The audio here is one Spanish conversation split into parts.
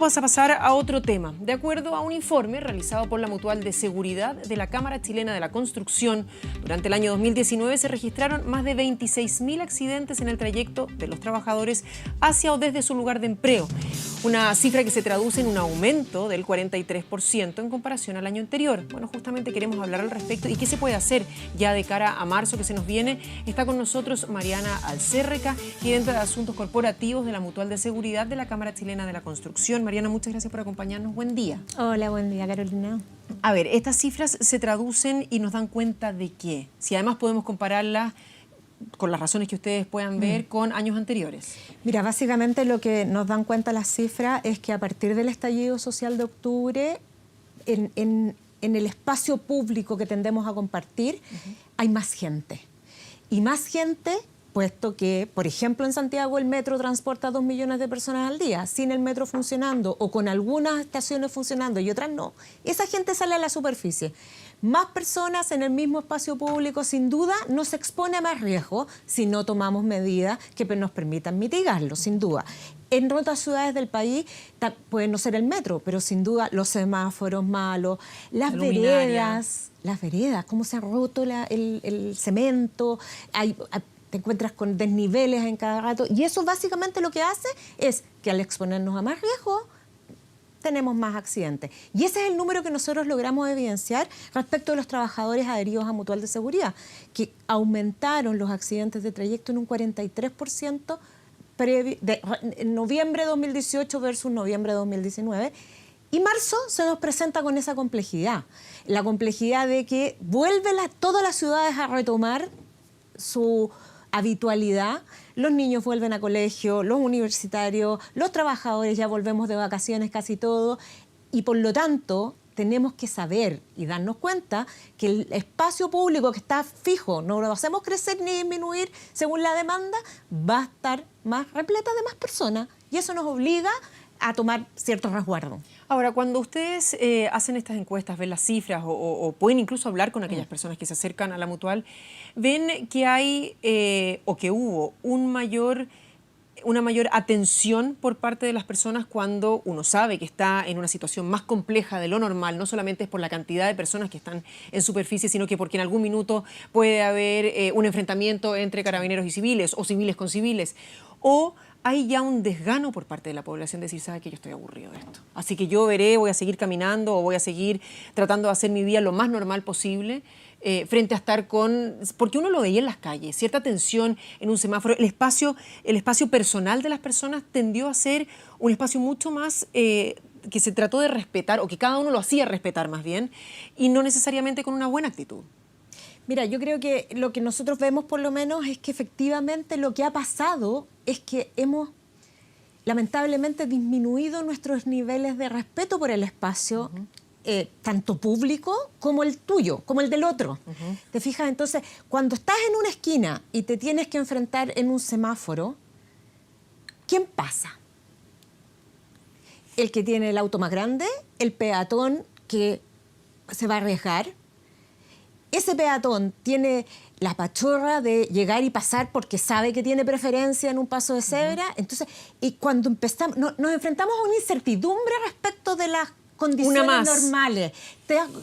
Vamos a pasar a otro tema. De acuerdo a un informe realizado por la Mutual de Seguridad de la Cámara Chilena de la Construcción, durante el año 2019 se registraron más de 26.000 accidentes en el trayecto de los trabajadores hacia o desde su lugar de empleo. Una cifra que se traduce en un aumento del 43% en comparación al año anterior. Bueno, justamente queremos hablar al respecto y qué se puede hacer ya de cara a marzo que se nos viene. Está con nosotros Mariana Alcérreca, gerente de Asuntos Corporativos de la Mutual de Seguridad de la Cámara Chilena de la Construcción. Mariana, muchas gracias por acompañarnos. Buen día. Hola, buen día, Carolina. A ver, estas cifras se traducen y nos dan cuenta de qué. Si además podemos compararlas con las razones que ustedes puedan ver con años anteriores. Mira, básicamente lo que nos dan cuenta las cifras es que a partir del estallido social de octubre, en el espacio público que tendemos a compartir, hay más gente. Y más gente, puesto que, por ejemplo, en Santiago el metro transporta a 2 millones de personas al día. Sin el metro funcionando o con algunas estaciones funcionando y otras no, esa gente sale a la superficie. Más personas en el mismo espacio público, sin duda, nos expone a más riesgo si no tomamos medidas que nos permitan mitigarlo, sin duda. En otras ciudades del país puede no ser el metro, pero sin duda los semáforos malos, las veredas, cómo se ha roto el cemento, te encuentras con desniveles en cada rato. Y eso básicamente lo que hace es que al exponernos a más riesgo, tenemos más accidentes. Y ese es el número que nosotros logramos evidenciar respecto de los trabajadores adheridos a Mutual de Seguridad, que aumentaron los accidentes de trayecto en un 43% en noviembre de 2018 versus noviembre de 2019. Y marzo se nos presenta con esa complejidad. La complejidad de que vuelven todas las ciudades a retomar su habitualidad, los niños vuelven a colegio, los universitarios, los trabajadores ya volvemos de vacaciones casi todos, y por lo tanto tenemos que saber y darnos cuenta que el espacio público que está fijo, no lo hacemos crecer ni disminuir según la demanda, va a estar más repleta de más personas, y eso nos obliga a tomar ciertos resguardos. Ahora, cuando ustedes hacen estas encuestas, ven las cifras o pueden incluso hablar con aquellas personas que se acercan a la Mutual, ven que hay o que hubo una mayor atención por parte de las personas cuando uno sabe que está en una situación más compleja de lo normal. No solamente es por la cantidad de personas que están en superficie, sino que porque en algún minuto puede haber un enfrentamiento entre carabineros y civiles o civiles con civiles. O hay ya un desgano por parte de la población de decir, ¿sabe qué? Yo estoy aburrido de esto. Así que yo voy a seguir caminando o voy a seguir tratando de hacer mi vida lo más normal posible frente a estar con... Porque uno lo veía en las calles, cierta tensión en un semáforo. El espacio personal de las personas tendió a ser un espacio mucho más... que se trató de respetar, o que cada uno lo hacía respetar más bien, y no necesariamente con una buena actitud. Mira, yo creo que lo que nosotros vemos por lo menos es que efectivamente lo que ha pasado es que hemos lamentablemente disminuido nuestros niveles de respeto por el espacio, tanto público como el tuyo, como el del otro. ¿Te fijas? Entonces, cuando estás en una esquina y te tienes que enfrentar en un semáforo, ¿quién pasa? El que tiene el auto más grande, el peatón que se va a arriesgar. Ese peatón tiene la pachorra de llegar y pasar porque sabe que tiene preferencia en un paso de cebra. Entonces, y cuando empezamos, nos enfrentamos a una incertidumbre respecto de las condiciones normales.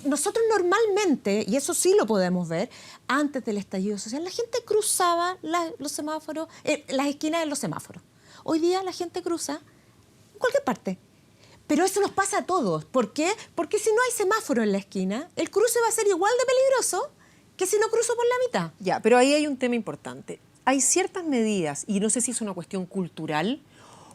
Nosotros normalmente, y eso sí lo podemos ver, antes del estallido social, la gente cruzaba los semáforos, las esquinas de los semáforos. Hoy día la gente cruza en cualquier parte. Pero eso nos pasa a todos. ¿Por qué? Porque si no hay semáforo en la esquina, el cruce va a ser igual de peligroso que si lo cruzo por la mitad. Ya, pero ahí hay un tema importante. Hay ciertas medidas, y no sé si es una cuestión cultural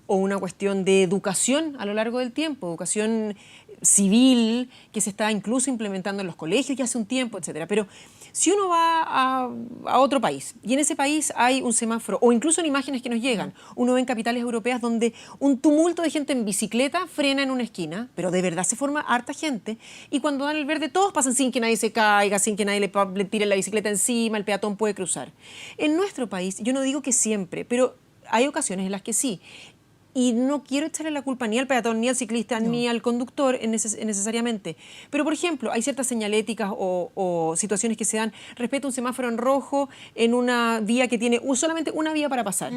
o una cuestión de educación a lo largo del tiempo, educación civil, que se está incluso implementando en los colegios ya hace un tiempo, etcétera. Pero si uno va a otro país y en ese país hay un semáforo, o incluso en imágenes que nos llegan, uno ve en capitales europeas donde un tumulto de gente en bicicleta frena en una esquina, pero de verdad se forma harta gente, y cuando dan el verde todos pasan sin que nadie se caiga, sin que nadie le tire la bicicleta encima, el peatón puede cruzar. En nuestro país, yo no digo que siempre, pero hay ocasiones en las que sí. Y no quiero echarle la culpa ni al peatón, ni al ciclista, ni al conductor necesariamente. Pero, por ejemplo, hay ciertas señaléticas o situaciones que se dan respecto a un semáforo en rojo en una vía que tiene solamente una vía para pasar.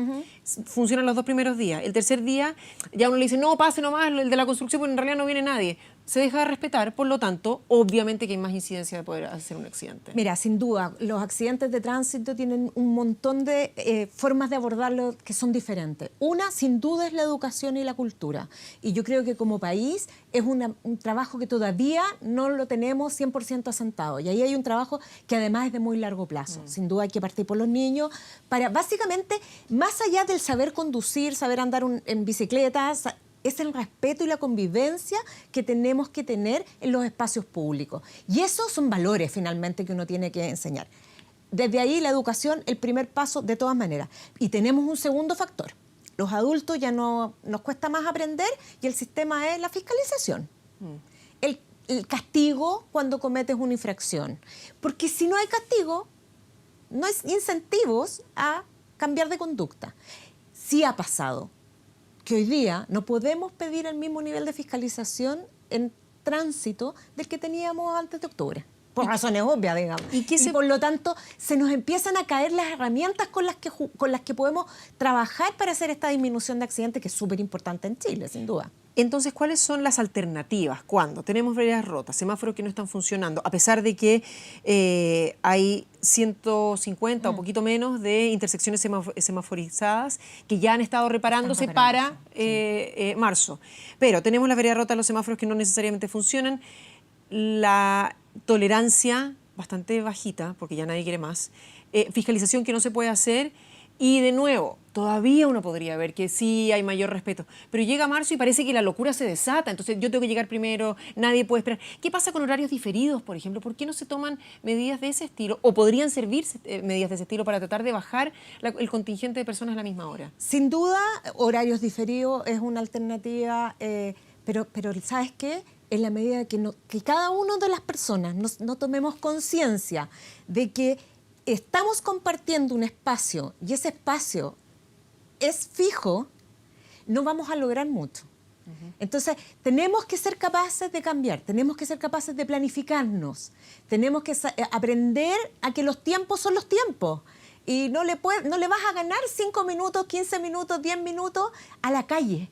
Funcionan los 2 primeros días. El tercer día ya uno le dice, no, pase nomás el de la construcción, porque en realidad no viene nadie. Se deja de respetar, por lo tanto, obviamente que hay más incidencia de poder hacer un accidente. Mira, sin duda, los accidentes de tránsito tienen un montón de formas de abordarlo que son diferentes. Una, sin duda, es la educación y la cultura. Y yo creo que como país es un trabajo que todavía no lo tenemos 100% asentado. Y ahí hay un trabajo que además es de muy largo plazo. Sin duda hay que partir por los niños para, básicamente, más allá del saber conducir, saber andar en bicicleta, es el respeto y la convivencia que tenemos que tener en los espacios públicos. Y esos son valores, finalmente, que uno tiene que enseñar. Desde ahí, la educación, el primer paso, de todas maneras. Y tenemos un segundo factor. Los adultos ya no nos cuesta más aprender y el sistema es la fiscalización. El castigo cuando cometes una infracción. Porque si no hay castigo, no hay incentivos a cambiar de conducta. Sí ha pasado que hoy día no podemos pedir el mismo nivel de fiscalización en tránsito del que teníamos antes de octubre. Por razones obvias, digamos. Y por lo tanto, se nos empiezan a caer las herramientas con las que podemos trabajar para hacer esta disminución de accidentes, que es súper importante en Chile, sin duda. Entonces, ¿cuáles son las alternativas cuando tenemos veredas rotas, semáforos que no están funcionando, a pesar de que hay 150 o poquito menos de intersecciones semaforizadas que ya han estado reparándose para marzo? Pero tenemos las veredas rotas, los semáforos que no necesariamente funcionan, la tolerancia bastante bajita, porque ya nadie quiere más, fiscalización que no se puede hacer. Y de nuevo, todavía uno podría ver que sí hay mayor respeto, pero llega marzo y parece que la locura se desata, entonces yo tengo que llegar primero, nadie puede esperar. ¿Qué pasa con horarios diferidos, por ejemplo? ¿Por qué no se toman medidas de ese estilo? ¿O podrían servirse medidas de ese estilo para tratar de bajar el contingente de personas a la misma hora? Sin duda, horarios diferidos es una alternativa, pero ¿sabes qué? En la medida que cada una de las personas no tomemos conciencia de que estamos compartiendo un espacio y ese espacio es fijo, no vamos a lograr mucho. Entonces, tenemos que ser capaces de cambiar, tenemos que ser capaces de planificarnos, tenemos que aprender a que los tiempos son los tiempos. Y no le vas a ganar 5 minutos, 15 minutos, 10 minutos a la calle.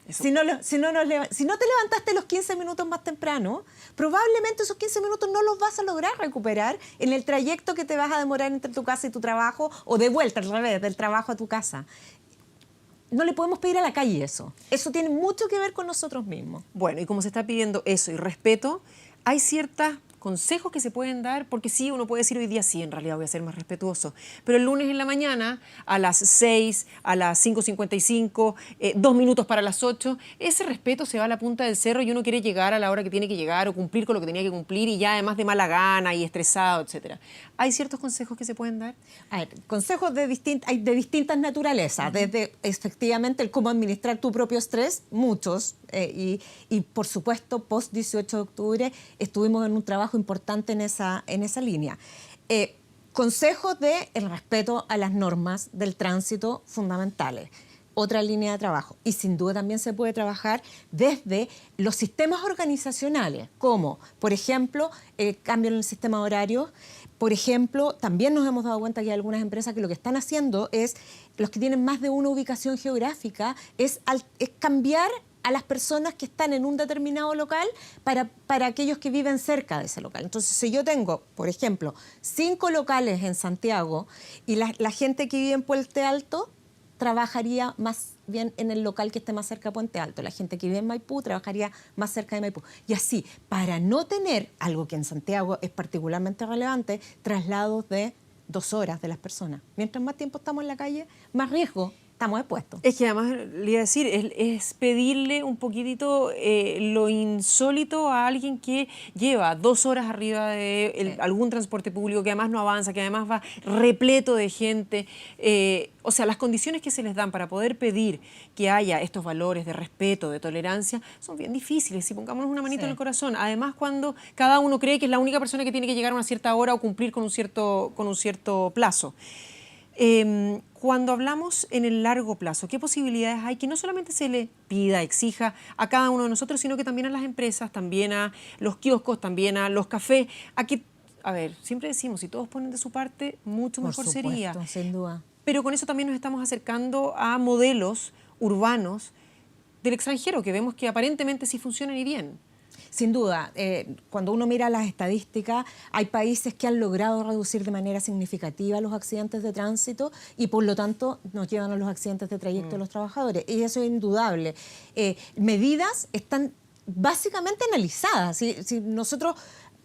Si no te levantaste los 15 minutos más temprano, probablemente esos 15 minutos no los vas a lograr recuperar en el trayecto que te vas a demorar entre tu casa y tu trabajo, o de vuelta al revés, del trabajo a tu casa. No le podemos pedir a la calle eso. Eso tiene mucho que ver con nosotros mismos. Bueno, y como se está pidiendo eso y respeto, hay ciertas consejos que se pueden dar, porque sí, uno puede decir hoy día sí, en realidad voy a ser más respetuoso, pero el lunes en la mañana, a las 6, a las 5:55, 2 minutos para las 8, ese respeto se va a la punta del cerro y uno quiere llegar a la hora que tiene que llegar o cumplir con lo que tenía que cumplir y ya además de mala gana y estresado, etcétera. ¿Hay ciertos consejos que se pueden dar? A ver, consejos de distintas naturalezas, desde efectivamente el cómo administrar tu propio estrés, muchos, y por supuesto, post 18 de octubre estuvimos en un trabajo importante en esa línea. Consejos de el respeto a las normas del tránsito fundamentales. Otra línea de trabajo. Y sin duda también se puede trabajar desde los sistemas organizacionales, como, por ejemplo, cambio en el sistema horario. Por ejemplo, también nos hemos dado cuenta que hay algunas empresas que lo que están haciendo es, los que tienen más de una ubicación geográfica, es cambiar a las personas que están en un determinado local para aquellos que viven cerca de ese local. Entonces, si yo tengo, por ejemplo, 5 locales en Santiago y la gente que vive en Puente Alto trabajaría más bien en el local que esté más cerca de Puente Alto. La gente que vive en Maipú trabajaría más cerca de Maipú. Y así, para no tener algo que en Santiago es particularmente relevante, traslados de 2 horas de las personas. Mientras más tiempo estamos en la calle, más riesgo estamos expuestos. Es que además, le iba a decir, es pedirle un poquitito lo insólito a alguien que lleva 2 horas arriba de algún transporte público, que además no avanza, que además va repleto de gente. O sea, las condiciones que se les dan para poder pedir que haya estos valores de respeto, de tolerancia, son bien difíciles. Si pongámonos una manito en el corazón. Además, cuando cada uno cree que es la única persona que tiene que llegar a una cierta hora o cumplir con un cierto plazo. Cuando hablamos en el largo plazo, ¿qué posibilidades hay que no solamente se le pida, exija a cada uno de nosotros, sino que también a las empresas, también a los kioscos, también a los cafés, a ver, siempre decimos, si todos ponen de su parte, mucho Por mejor supuesto, sería. sin duda. Pero con eso también nos estamos acercando a modelos urbanos del extranjero, que vemos que aparentemente sí funcionan y bien. Sin duda, cuando uno mira las estadísticas, hay países que han logrado reducir de manera significativa los accidentes de tránsito y por lo tanto nos llevan a los accidentes de trayecto de los trabajadores. Y eso es indudable. Medidas están básicamente analizadas. Si nosotros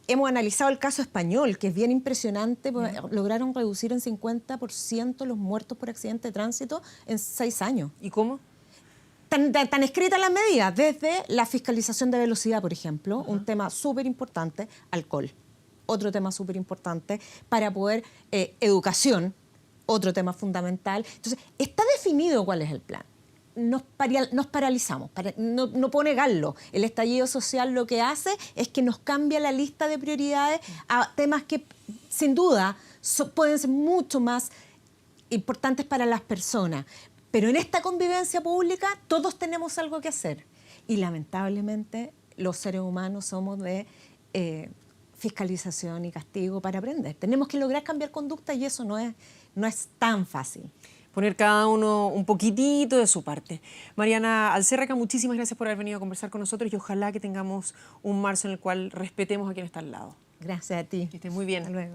hemos analizado el caso español, que es bien impresionante, pues, lograron reducir en 50% los muertos por accidente de tránsito en 6 años. ¿Y cómo? Tan escritas las medidas, desde la fiscalización de velocidad, por ejemplo, un tema súper importante, alcohol, otro tema súper importante, para poder, educación, otro tema fundamental. Entonces, está definido cuál es el plan. Nos paralizamos, no puedo negarlo. El estallido social lo que hace es que nos cambia la lista de prioridades a temas que, sin duda, pueden ser mucho más importantes para las personas. Pero en esta convivencia pública todos tenemos algo que hacer. Y lamentablemente los seres humanos somos de fiscalización y castigo para aprender. Tenemos que lograr cambiar conducta y eso no es tan fácil. Poner cada uno un poquitito de su parte. Mariana Alcérraca, muchísimas gracias por haber venido a conversar con nosotros y ojalá que tengamos un marzo en el cual respetemos a quien está al lado. Gracias a ti. Que estés muy bien. Hasta luego.